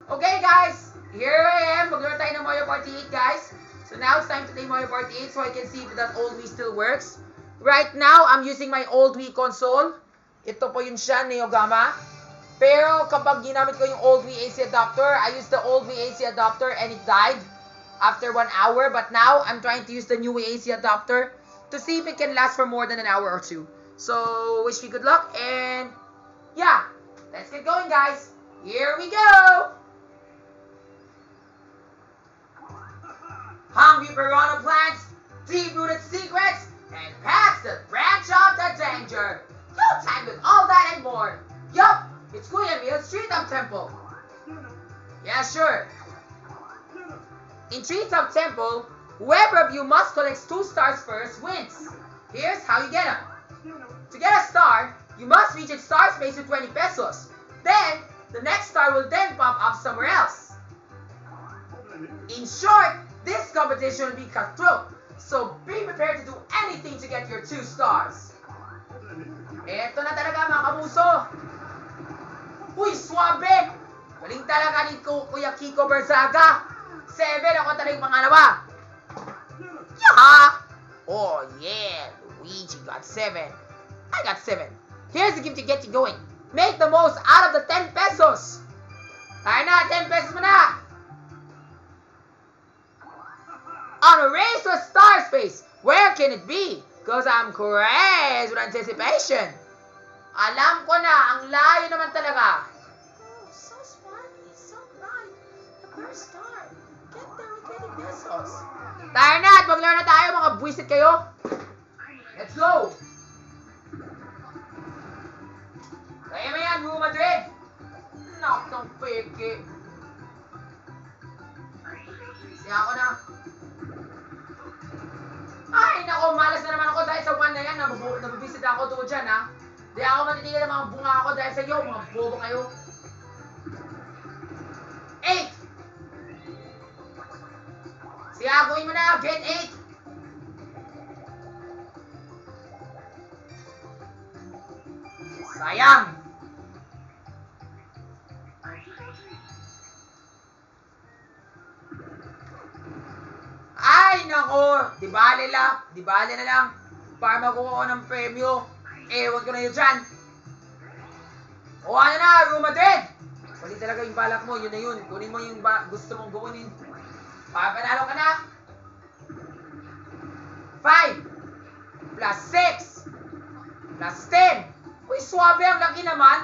Okay guys, here I am. Maglaro tayo ng Mario Party 8 guys. So now it's time to play Mario Party 8 so I can see if that old Wii still works. Right now, I'm using my old Wii console. Ito po yun siya, Neogama. Pero kapag ginamit ko yung old Wii AC adapter, I used the old Wii AC adapter and it died after 1 hour. But now, I'm trying to use the new Wii AC adapter to see if it can last for more than an hour or two. So, wish me good luck and yeah, let's get going guys. Here we go! Hungry piranha plants, deep-rooted secrets, and paths that branch off to danger. No time with all that and more. Yup, it's Kuya Meal's Treetop Temple. Yeah, sure. In Treetop Temple, whoever of you must collect 2 stars first wins. Here's how you get them. To get a star, you must reach its star space with 20 pesos. Then, the next star will then pop up somewhere else. In short, this competition will be cutthroat, so be prepared to do anything to get your 2 stars. Eto na talaga mga kamuso. Uy, swabe! Galing talaga ni Kuya Kiko Berzaga. 7 ako talagang pangalawa. Yaha! Oh yeah, Luigi got 7. I got 7. Here's the gift to get you going. Make the most out of the 10 pesos. Tayo na, 10 pesos mo na. On a race to a star space, where can it be? Cause I'm crazy with anticipation. Alam ko na, ang layo naman talaga. Oh, so sparkly, so bright. The first star. Get there with 20 pesos. Tayo na at maglaro na tayo, mga buwisit kayo. Let's go. Kaya mo yan, Real Madrid. Knock ng peke. Siya ako na. Ay, nako, malas na naman ako dahil sa one na yan. Nabibisit ako tungkol dyan, ha? Di ako matitigil ng mga bunga ako dahil sa iyo. Mga bobo kayo. 8! Siyaguin mo na. Get 8! Sayang! Ay, nako! Di bale na lang. Para makuha ko ng premyo. Ewan ko na yun dyan. O ano na, Real Madrid! Pali talaga yung balak mo, yun na yun. Kunin mo yung gusto mong kunin. Para panalo ka na. 5 plus 6 plus 10. Uy, swabe, ang laki naman.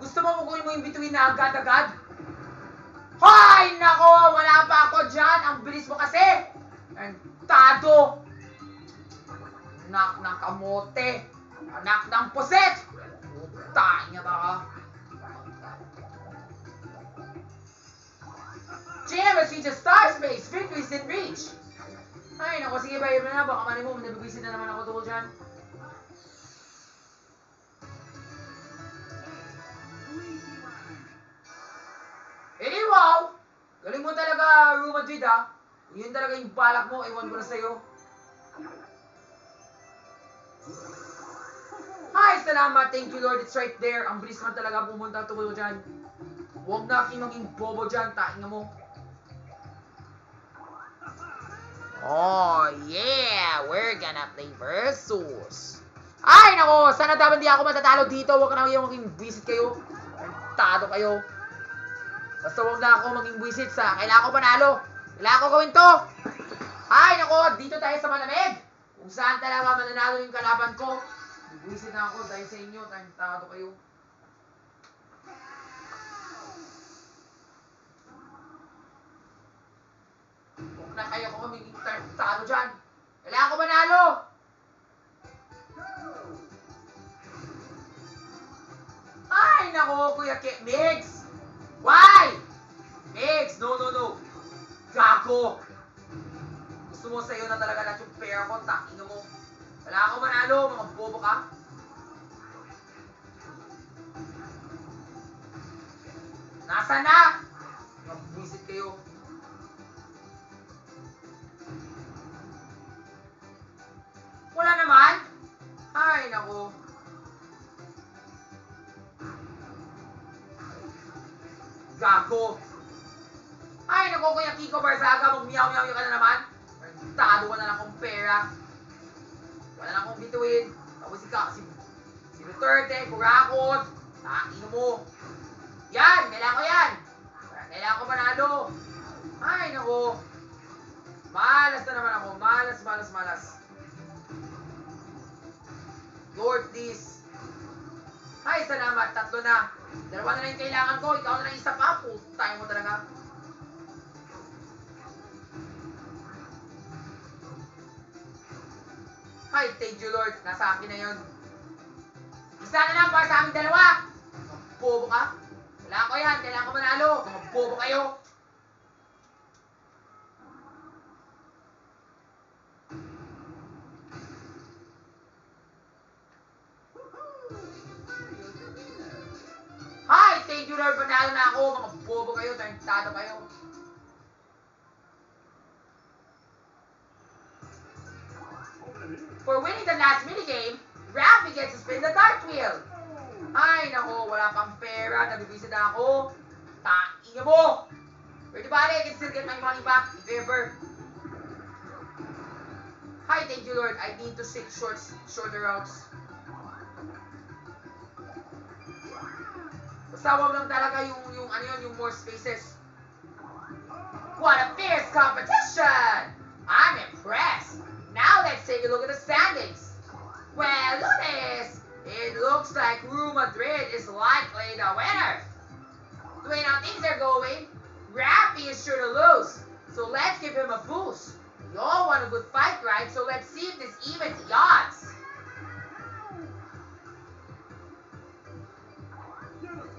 Gusto mo kukunin mo yung bituin na agad-agad? Hay! Nako! Wala pa ako dyan! Ang bilis mo kasi! Tado! Anak ng kamote! Anak ng puset! Utay niya ta! Gina must reach a star space! Victory's in reach! Ay, nako, sige ba, yun na, baka mali mo, nabibisit na naman ako tungkol dyan. Eh, wow! Galing mo talaga, Real Madrid, ha? Kung yun talaga yung balak mo, ewan ko na sa'yo. Hi, salamat. Thank you, Lord. It's right there. Ang bilis naman talaga pumunta tungkol dyan. Huwag na aking maging bobo dyan. Tainga mo. Oh, yeah! We're gonna play Versus. Ay, nako! Sana dapat di ako matatalo dito. Huwag ka na maging visit kayo. Tado kayo. Basta huwag na ako maging buwisit sa kailangan ko panalo. Kailangan ko gawin to. Ay, nako, dito tayo sa malamig. Kung saan talaga mananalo yung kalaban ko. Buwisit na ako dahil sa inyo. Tado kayo. Huwag na kayo ko maging tado dyan. Kailangan ko manalo. Ay, nako, Kuya Mix. Why? Mix! No. Gago! Gusto mo sa'yo na talaga lahat yung pair ko, takinga mo. Wala ako manalo, mga bobo ka. Nasaan na? Mag-visit kayo. Wala naman? Ay, nako. Gago. Ay, naku, Kuya Kiko Barzaga, mag-meow-meow ka na naman. Tado ka na lang kong pera. Wala na akong bituin. Tapos si Duterte, kurakot. Taking mo. Yan, kailangan ko yan. Kailangan ko manalo. Ay, naku. Malas na naman ako. Malas. Lord, please. Ay, salamat. 3 na. 2 na lang yung kailangan ko. Ikaw na lang isa pa. Putay mo talaga. Ay, thank you, Lord. Nasa akin na yun. Isa na lang para sa aming 2. Bobo ka? Kailangan ko yan. Kailangan ko manalo. Mga bobo kayo. Hi! Thank you, Lord. Panalo na ako. Mga bobo kayo. Tarantado kayo. For winning the last minigame, Raffy gets to spin the dart wheel. Ay, nako. Wala pang pera. Nabibisid na ako. Taking mo. Pretty body, I can still get my money back if ever. Hi, thank you, Lord. I need to seek shorter routes. Basta wag lang talaga yung more spaces. What a fierce competition! I'm impressed. Now let's take a look at the standings. Well, look at this. It looks like Real Madrid is likely the winner. The way now things are going, Raffy is sure to lose. So let's give him a boost. We all want a good fight, right? So let's see if this evens the odds.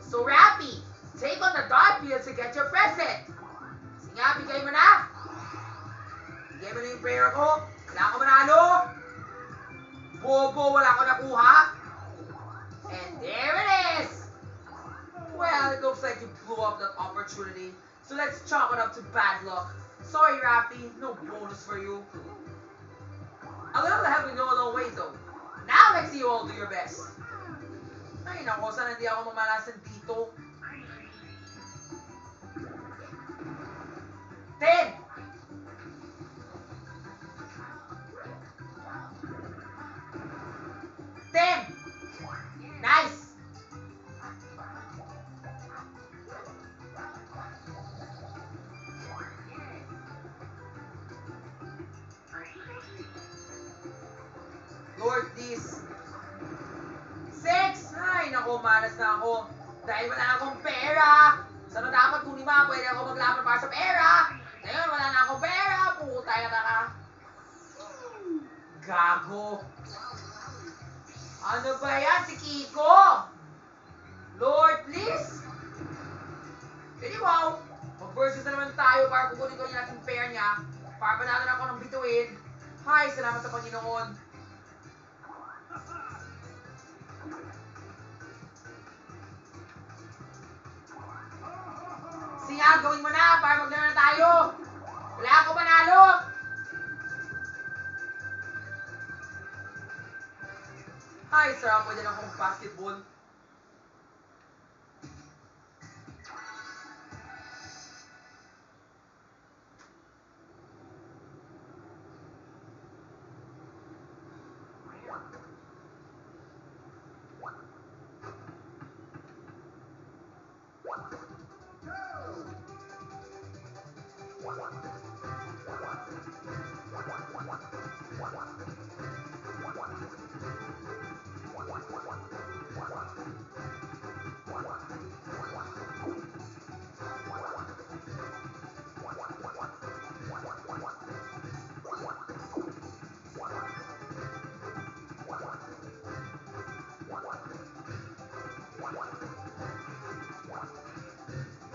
So Raffy, take on the dart wheel to get your present. Sige nga, bigay mo na. Bigay mo na yung prayer ko. Wala ko manalo. Bobo, wala ko nakuha. And there it is. Well, it looks like you blew up that opportunity. So let's chalk it up to bad luck. Sorry, Raffy, no bonus for you. A little help will go a long way though. Now let's see you all do your best. Ay, nako, sana hindi ako mamalasan dito. 10. 10. Nice. Lord, please. 6. Ay, naku, malas na ako. Dahil wala na akong pera. Sana dapat kung lima, pwede ako maglaban para sa pera. Ngayon, wala na akong pera. Putay na ka. Gago. Ano ba yan, si Kiko? Lord, please. Pwede wow. Mag-versus na naman tayo para kukunin ko yung ating pair niya. Para panalo na ako ng bituin. Hi, salamat sa Panginoon. Sige, gawin mo na para maglaro na tayo. Wala ako manalo. Hi, sarap. Pwede lang akong basketball.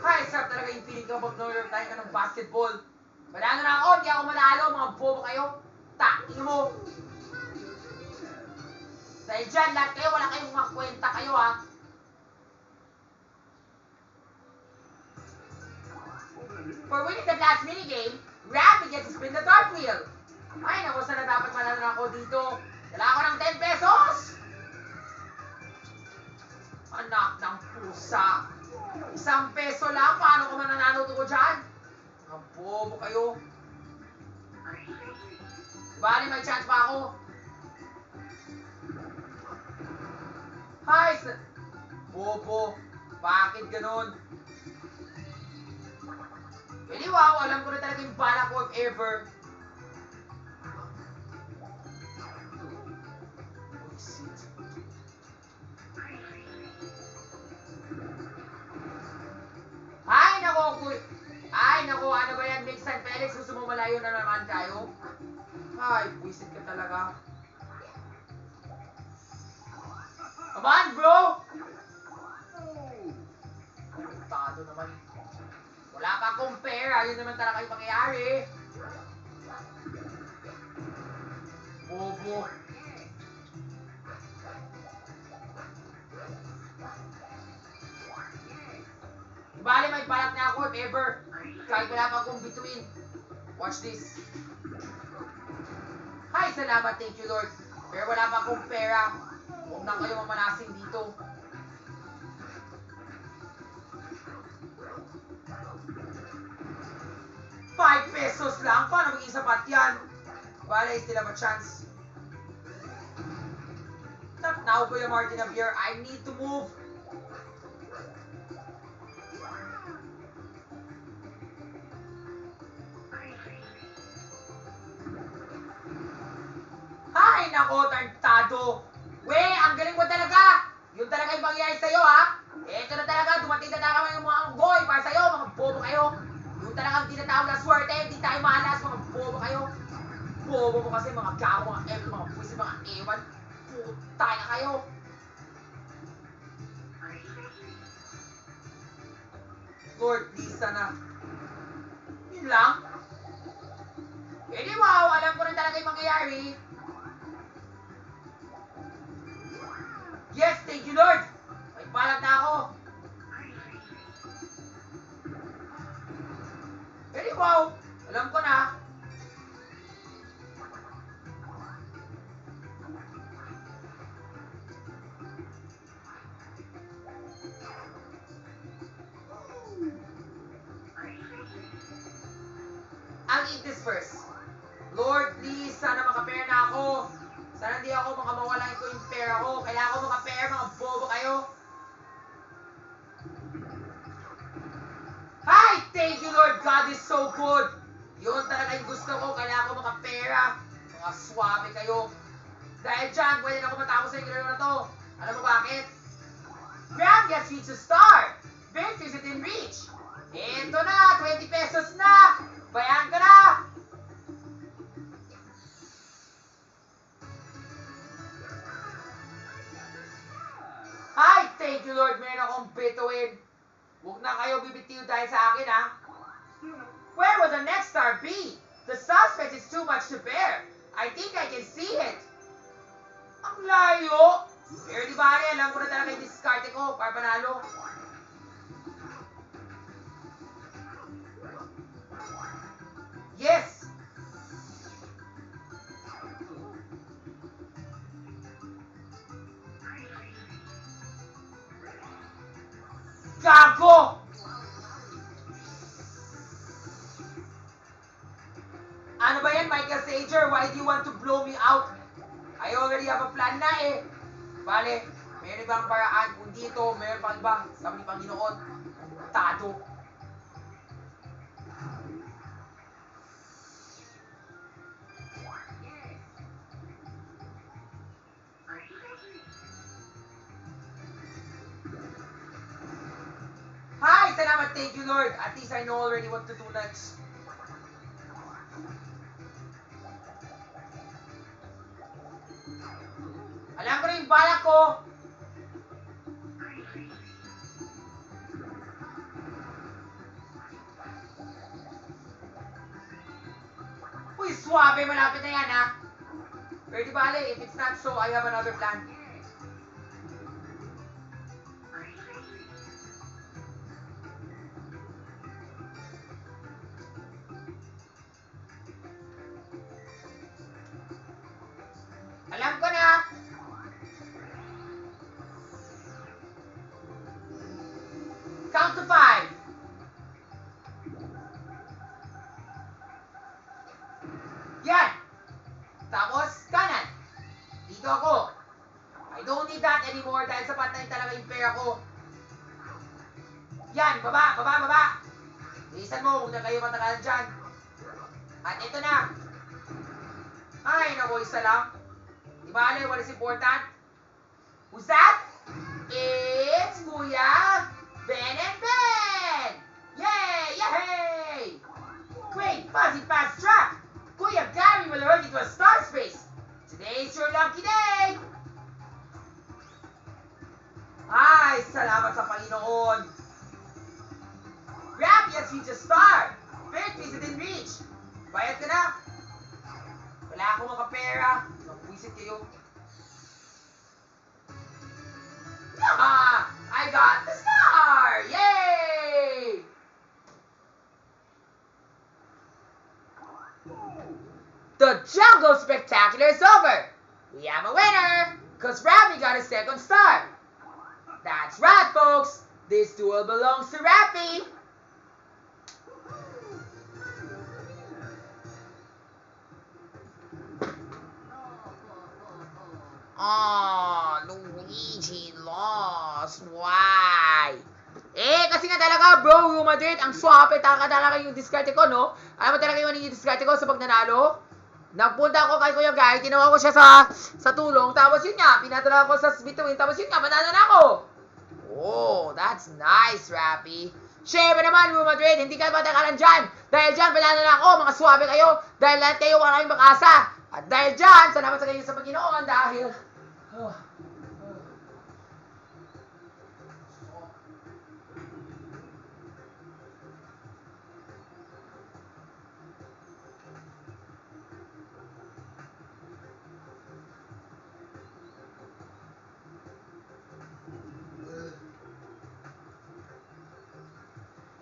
Ay, sarap talaga yung feeling kapag nag tayo ka ng basketball. Manalo na ako, hindi ako manalo, mga bobo kayo. Taking mo. Dahil dyan, lahat kayo, wala kayong mga kwenta kayo, ha. For winning the last minigame, Raffy gets to spin the dart wheel. Ay, naku, sana dapat manalo na ako dito. Dala ako ng 10 pesos. Anak ng pusa. 1 peso lang, paano ko man nananood ko dyan? Mga bobo kayo. Bali, may chance pa ako. Hi, bobo. Bakit ganun? Pwede wow, alam ko na talaga yung balak ko if ever. Ay, nako, ano ba yan, Mix and Felix? Gusto mo malayo na naman tayo? Ay, buwisit ka talaga. Come on, bro! Tado naman. Wala kang compare, ayun naman talaga yung pangyayari. Bobo. Bale, may balak na ako if ever. Kahit wala pa akong between. Watch this. Hi, salamat, thank you Lord. Pero wala pa akong pera. Huwag na kayo mamanasing dito. ₱5 lang? Paano maging sapat yan? Bale, I still have a chance. Not now, Kuya Martin Javier. I need to move. Ay, nako, tartado. We, ang galing mo talaga. Yun talaga yung pangyayari sa'yo, ha? Eto na talaga, dumating na talaga yung mga boy para sa'yo, mga bobo kayo. Yun talagang tinatawag na swerte, hindi tayo malas, mga bobo kayo. Bobo mo kasi, mga gago, mga ewan, mga puwisi, mga ewan. Putay na kayo. Lord, please, sana. Yun lang. Eh di wow, alam ko rin talaga yung mangyayari. Yes, thank you Lord! May balak na ako. Very wow! Alam ko na. I'll eat this first. Lord, please, sana makapera na ako. Sana hindi ako makamawalan ko yung pera ko. Kailangan ko makapera, mga bobo kayo. Hi! Thank you, Lord. God is so good. Yun talaga yung gusto ko. Kailangan ko makapera. Mga swabe kayo. Dahil dyan, pwede na ako matapos sa inyo na to. Alam mo bakit? Grab gets reach a star. Victor is in reach. Ito na, ₱20 na. Bayan ka na. Hi! Thank you, Lord. Meron akong bituin. Huwag na kayo bibitiw dahil sa akin, ha? Where will the next star be? The suspect is too much to bear. I think I can see it. Ang layo. Pero di ba, alam ko na talaga yung diskarte ko para panalo. Yes! Gago! Ano ba yan, Michael Sager? Why do you want to blow me out? I already have a plan na eh. Bale, meron ibang paraan. Kung dito, meron pang iba. Sabi ni Panginoon, tado. Hi! Salamat, thank you Lord. At least I know already what to do next. Alam ko na yung balak ko. Uy, swabe, malapit na yan, ha? Pero di bale, if it's not so, I have another plan. Alam ko na. Count to 5. Yan. Tapos, kanan. Dito ako. I don't need that anymore dahil sapat na yun talaga yung pair ako. Yan, baba, baba, baba. Bilisan mo, huwag na kayo matagalan dyan. At ito na. Ay, naku, isa lang. Di ba, Ale, what is important? Who's that? It's Kuya Ben and Ben! Yay! Yay! Great, fuzzy fast track! Kuya Gary will hurl you to a star space! Today's your lucky day! Ay, salamat sa Panginoon! Grab yes, reach a star! Fair piece within reach! Bayad ka na! Wala akong makapera. Magpuisit kayo. Ah! I got the star! Yay! The Jungle Spectacular is over! We have a winner! Cause Raffy got a second star! That's right, folks! This duel belongs to Raffy! Oh, Luigi lost. Why? Kasi nga talaga, bro, Real Madrid, ang swabe talaga yung diskarte ko, no? Alam mo talaga yung diskarte ko sa pagnanalo? Nagpunta ako kay Kuya Guy, ginawa ko siya sa tulong, tapos yun nga, pinatala ko sa bituin, tapos yun nga, manalo na ako. Oh, that's nice, Raffy. Siyempre naman, Real Madrid, hindi ka matakalan dyan. Dahil dyan, panalo na ako, mga swabe kayo. Dahil lahat kayo, wala kayong mag-asa. At dahil dyan, salamat sa kayo sa Panginoon dahil...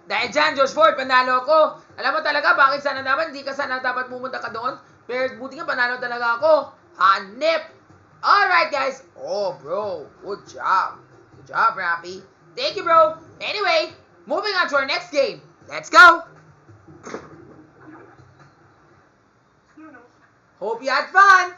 Dahil dyan, Josh Ford, panalo ako. Alam mo talaga, bakit sana naman, hindi ka sana dapat pumunta ka doon. Pero buti nga, panalo talaga ako. Hanip! Alright, guys. Oh, bro. Good job. Good job, Raffy. Thank you, bro. Anyway, moving on to our next game. Let's go. Hope you had fun.